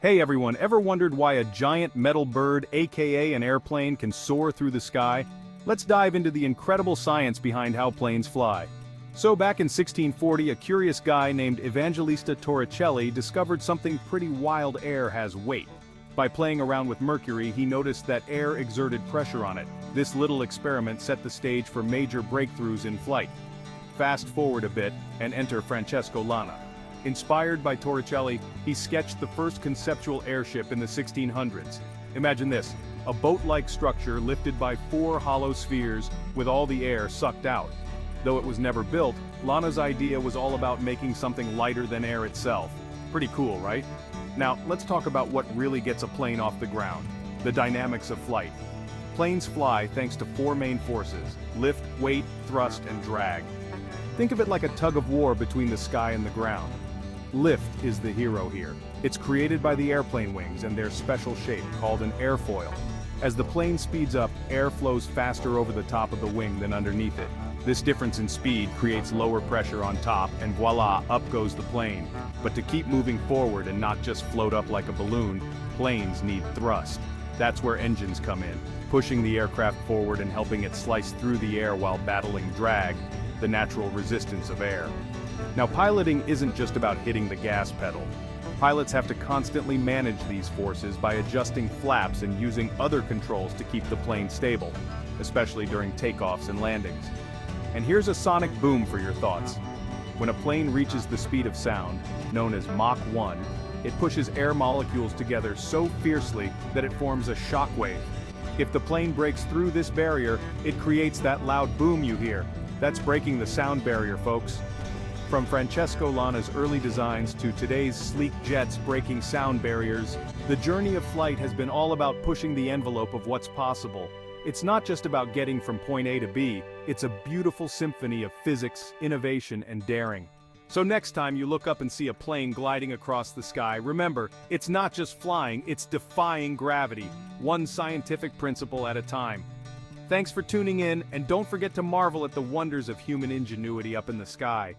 Hey everyone, ever wondered why a giant metal bird, aka an airplane, can soar through the sky? Let's dive into the incredible science behind how planes fly. So back in 1640, a curious guy named Evangelista Torricelli discovered something pretty wild. Air has weight. By playing around with mercury, he noticed that air exerted pressure on it. This little experiment set the stage for major breakthroughs in flight. Fast forward a bit, and enter Francesco Lana. Inspired by Torricelli, he sketched the first conceptual airship in the 1600s. Imagine this, a boat-like structure lifted by four hollow spheres with all the air sucked out. Though it was never built, Lana's idea was all about making something lighter than air itself. Pretty cool, right? Now, let's talk about what really gets a plane off the ground: the dynamics of flight. Planes fly thanks to four main forces: lift, weight, thrust, and drag. Think of it like a tug-of-war between the sky and the ground. Lift is the hero here. It's created by the airplane wings and their special shape, called an airfoil. As the plane speeds up, air flows faster over the top of the wing than underneath it. This difference in speed creates lower pressure on top, and voila, up goes the plane. But to keep moving forward and not just float up like a balloon, planes need thrust. That's where engines come in, pushing the aircraft forward and helping it slice through the air while battling drag, the natural resistance of air. Now, piloting isn't just about hitting the gas pedal. Pilots have to constantly manage these forces by adjusting flaps and using other controls to keep the plane stable, especially during takeoffs and landings. And here's a sonic boom for your thoughts. When a plane reaches the speed of sound, known as Mach 1, it pushes air molecules together so fiercely that it forms a shock wave. If the plane breaks through this barrier, it creates that loud boom you hear. That's breaking the sound barrier, folks. From Francesco Lana's early designs to today's sleek jets breaking sound barriers, the journey of flight has been all about pushing the envelope of what's possible. It's not just about getting from point A to B, it's a beautiful symphony of physics, innovation, and daring. So next time you look up and see a plane gliding across the sky, remember, it's not just flying, it's defying gravity, one scientific principle at a time. Thanks for tuning in, and don't forget to marvel at the wonders of human ingenuity up in the sky.